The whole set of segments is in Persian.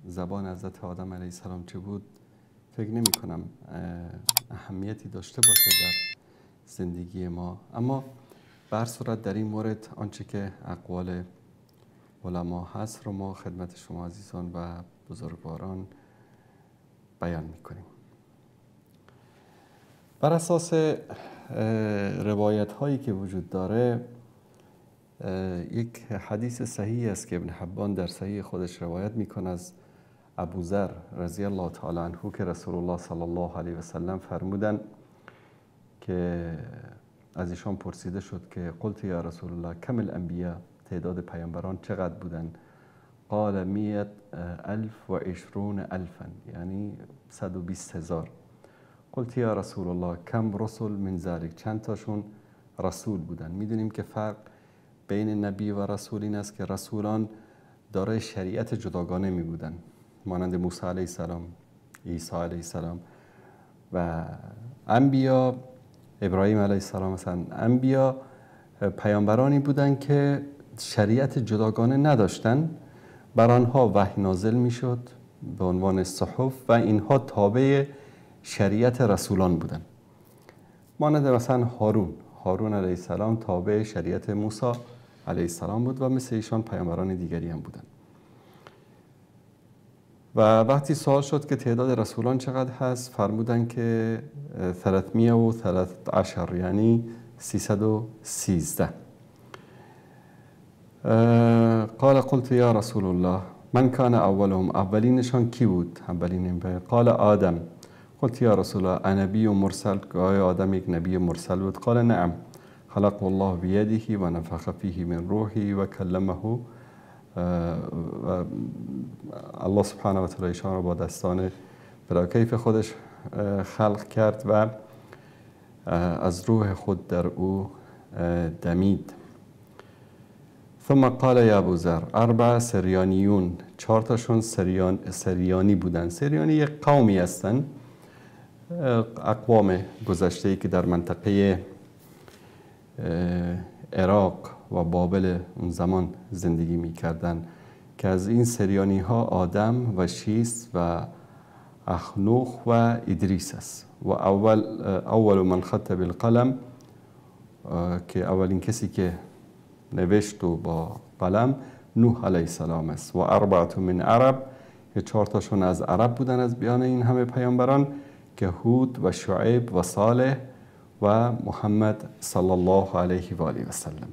زبان حضرت آدم علیه السلام چه بود فکر نمی کنم اهمیتی داشته باشه در زندگی ما، اما به هر صورت در این مورد آنچه که اقوال علما هست رو ما خدمت شما عزیزان و بزرگواران بیان میکنیم. بر اساس روایت هایی که وجود داره، یک حدیث صحیح است که ابن حبان در صحیح خودش روایت میکنه از ابوذر رضی الله تعالی عنه که رسول الله صلی الله علیه و سلم فرمودن که از ایشان پرسیده شد که قلت یا رسول الله کم الانبیاء، تعداد پیامبران چقدر بودن؟ قال 120,000 یعنی 120,000. قلت یا رسول الله کم رسول من ذلك، چند تاشون رسول بودن؟ میدونیم که فرق بین نبی و رسول این است که رسولان دارای شریعت جداگانه می بودن، مانند موسی علیه السلام، عیسی علیه السلام، و انبیا ابراهیم علیه السلام. مثلا انبیا پیامبرانی بودند که شریعت جداگانه نداشتن، بر آنها وحی نازل میشد به عنوان صحف و اینها تابع شریعت رسولان بودند. مانند مثلا هارون علیه السلام تابع شریعت موسی علیه السلام بود و مثل ایشان پیامبران دیگری هم بودند. و وقتی سوال شد که تعداد رسولان چقدر هست، فرمودن که 313 یعنی 313. قال قلت یا رسول الله من کان اولهم، اولینشان کی بود؟ اولین قال آدم. قلت یا رسول الله انبی و مرسل، آیا آدم یک نبی مرسل بود؟ قال نعم، خلق الله بیده و نفخ فیه من روحی و کلمه. الله سبحانه و تعالی ایشان را با دستان بلاکیف خودش خلق کرد و از روح خود در او دمید. ثم قال یا ابوذر 4 سریانیون، 4 تاشون سریانی بودن. سریانی یک قومی هستن، اقوام گذشته‌ای که در منطقه عراق و بابل اون زمان زندگی می کردن، که از این سریانی ها آدم و شیس و اخنوخ و ادریس است. و اول من خط بالقلم، که اولین کسی که نوشت و با قلم نوح علیه السلام است. و 4 من عرب، که 4 تاشون از عرب بودن از بیان این همه پیامبران، که هود و شعیب و صالح و محمد صلی الله علیه و آله و سلم.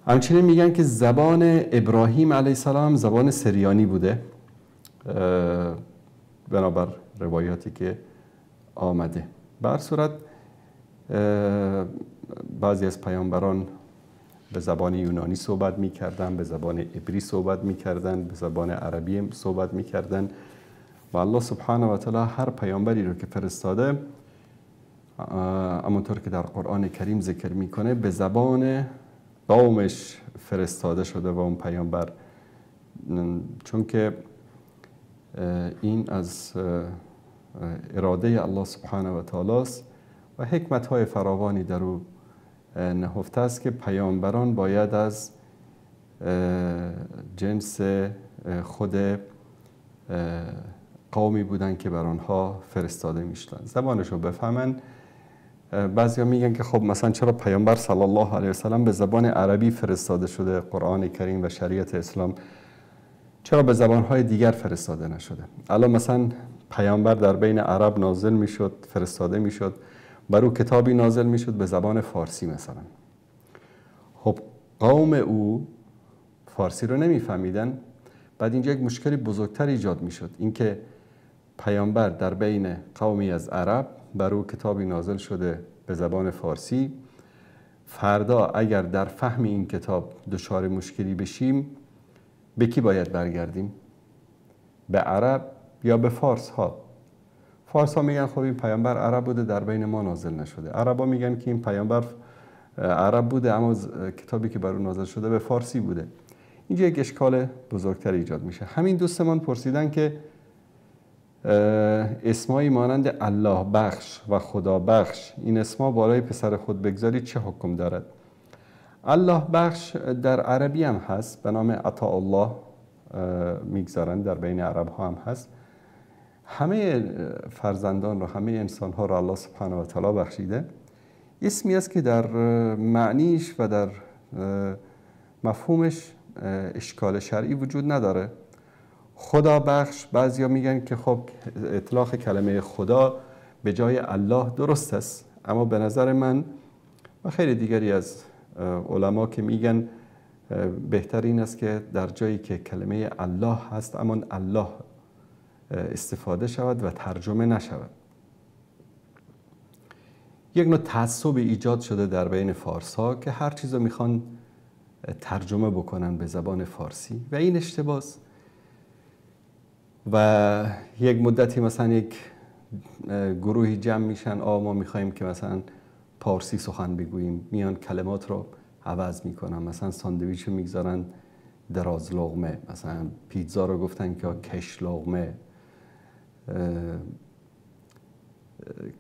همچنین میگن که زبان ابراهیم علیه السلام زبان سریانی بوده، بنابر روایاتی که آمده. به هر صورت بعضی از پیامبران به زبان یونانی صحبت میکردن، به زبان عبری صحبت میکردن، به زبان عربی صحبت میکردن، و الله سبحانه و تعالی هر پیامبری رو که فرستاده، همونطور که در قرآن کریم ذکر میکنه، به زبان قومش فرستاده شده و اون پیامبر، چون که این از اراده الله سبحانه و تعالی است و حکمت های فراوانی در او نهفته است که پیامبران باید از جنس خود قومی بودن که بر آنها فرستاده میشدن، زبانش رو بفهمن. بعضیا میگن که خب مثلا چرا پیامبر صلی الله علیه و سلم به زبان عربی فرستاده شده؟ قرآن کریم و شریعت اسلام چرا به زبانهای دیگر فرستاده نشده؟ الان مثلا پیامبر در بین عرب نازل میشد، فرستاده میشد، بر او کتابی نازل میشد به زبان فارسی مثلا. خب قوم او فارسی رو نمیفهمیدن، بعد اینجا یک مشکلی بزرگتر ایجاد میشد، اینکه پیامبر در بین قومی از عرب، بر او کتابی نازل شده به زبان فارسی، فردا اگر در فهم این کتاب دچار مشکلی بشیم، به کی باید برگردیم؟ به عرب یا به فارس ها؟ فارس ها میگن خب این پیامبر عرب بوده، در بین ما نازل نشده. عرب ها میگن که این پیامبر عرب بوده اما کتابی که بر او نازل شده به فارسی بوده. اینجا یک اشکال بزرگتر ایجاد میشه. همین دوستمان پرسیدن که اسمایی مانند الله بخش و خدا بخش، این اسما بالای پسر خود بگذارید چه حکم دارد؟ الله بخش در عربی هم هست به نام عطا الله، میگذارن، در بین عرب ها هم هست. همه فرزندان رو، همه انسان ها رو الله سبحانه و تعالی بخشیده. اسمی است که در معنیش و در مفهومش اشکال شرعی وجود نداره. خدا بخش، بعضیا میگن که خب اطلاق کلمه خدا به جای الله درست است، اما به نظر من و خیلی دیگری از علما که میگن بهتر این است که در جایی که کلمه الله هست اما الله استفاده شود و ترجمه نشود. یک نوع تعصب ایجاد شده در بین فارس ها که هر چیز رو میخوان ترجمه بکنن به زبان فارسی و این اشتباهه. و یک مدتی مثلا یک گروهی جمع میشن، ما میخوایم که مثلا پارسی سخن بگوییم، میان کلمات رو عوض میکنن. مثلا ساندویچ رو میگذارن دراز لقمه، مثلا پیتزا رو گفتن که کش لقمه،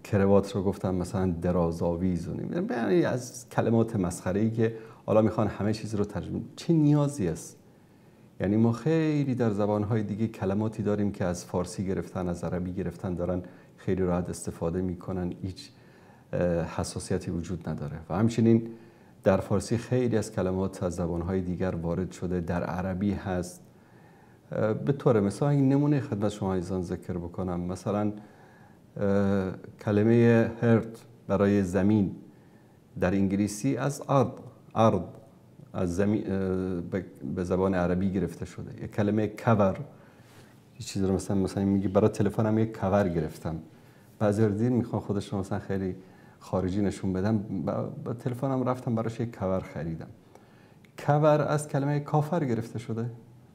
کروات رو گفتن مثلا درازآویز. یعنی از کلمات مسخره‌ای که حالا میخوان همه چیز رو ترجمه. چه نیازی است؟ یعنی ما خیلی در زبانهای دیگه کلماتی داریم که از فارسی گرفتن، از عربی گرفتن، دارن خیلی راحت استفاده میکنن، هیچ حساسیتی وجود نداره. و همچنین در فارسی خیلی از کلمات از زبانهای دیگر وارد شده، در عربی هست. به طور مثال این نمونه خدمت شما عزیزان ذکر بکنم، مثلا کلمه هرت برای زمین در انگلیسی از ارض از زمین به زبان عربی گرفته شده. یک کلمه کور، یه چیزی رو مثلا میگی برای تلفنم یک کور گرفتم. بعضی دیر میخوان خودشون مثلا خیلی خارجی نشون بدم، با تلفنم رفتم براش یک کور خریدم. کور از کلمه کافر گرفته شده.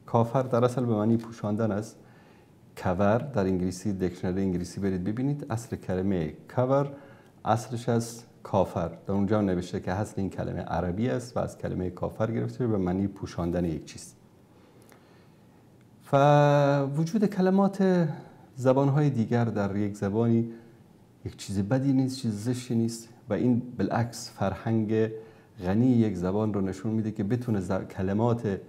کافر در اصل به معنی پوشاندن است. کور در انگلیسی، دیکشنری انگلیسی برید ببینید، اصل کلمه کور اصلش از کافر. در اونجا نوشته که اصل این کلمه عربی است و از کلمه کافر گرفته به معنی پوشاندن یک چیز. و وجود کلمات زبانهای دیگر در یک زبانی یک چیز بدی نیست، چیز زشتی نیست و این بالعکس فرهنگ غنی یک زبان رو نشون میده که بتونه کلمات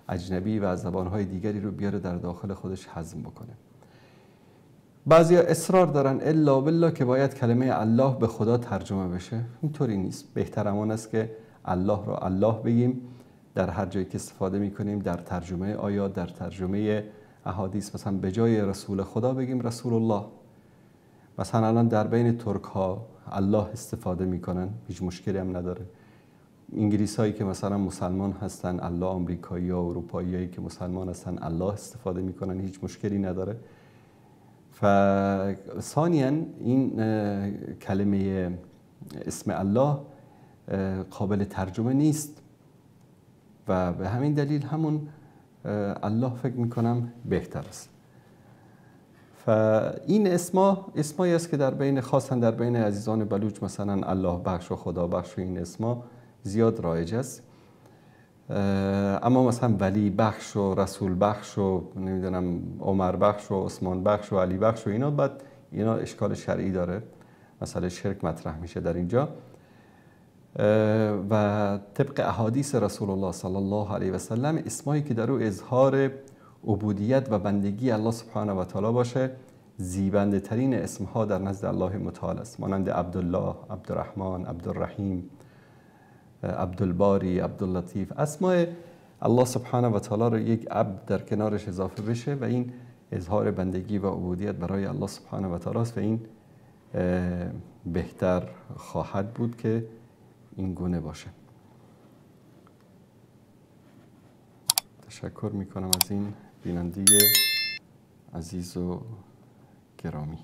اجنبی و از زبانهای دیگری رو بیاره در داخل خودش هضم بکنه. بعضیا اصرار دارن الا بالله که باید کلمه الله به خدا ترجمه بشه. اینطوری نیست. بهتر امان است که الله رو الله بگیم در هر جایی که استفاده میکنیم، در ترجمه آیات، در ترجمه احادیث. مثلا به جای رسول خدا بگیم رسول الله. مثلا الان در بین ترک ها الله استفاده میکنن، هیچ مشکلی هم نداره. انگلیس هایی که مثلا مسلمان هستن الله، آمریکایی ها، اروپایی هایی که مسلمان هستن الله استفاده میکنن، هیچ مشکلی نداره. و ثانیاً این کلمه اسم الله قابل ترجمه نیست و به همین دلیل همون الله فکر میکنم بهتر است. و این اسمایی است که در بین، خاصا در بین عزیزان بلوچ، مثلا الله بخش و خدا بخش و این اسما زیاد رایج است. اما مثلا ولی بخش و رسول بخش و نمیدونم عمر بخش و عثمان بخش و علی بخش و اینا اشکال شرعی داره، مسئله شرک مطرح میشه در اینجا. و طبق احادیث رسول الله صلی الله علیه و سلم اسمایی که در او اظهار عبودیت و بندگی الله سبحانه و تعالی باشه زیبنده ترین اسمها در نزد الله متعال است، مانند عبدالله، عبدالرحمن، عبدالرحیم، عبدالباری، عبداللطیف. اسماء الله سبحانه و تعالی رو یک عبد در کنارش اضافه بشه و این اظهار بندگی و عبودیت برای الله سبحانه و تعالی است و این بهتر خواهد بود که این گونه باشه. تشکر میکنم از این بیننده عزیز و گرامی.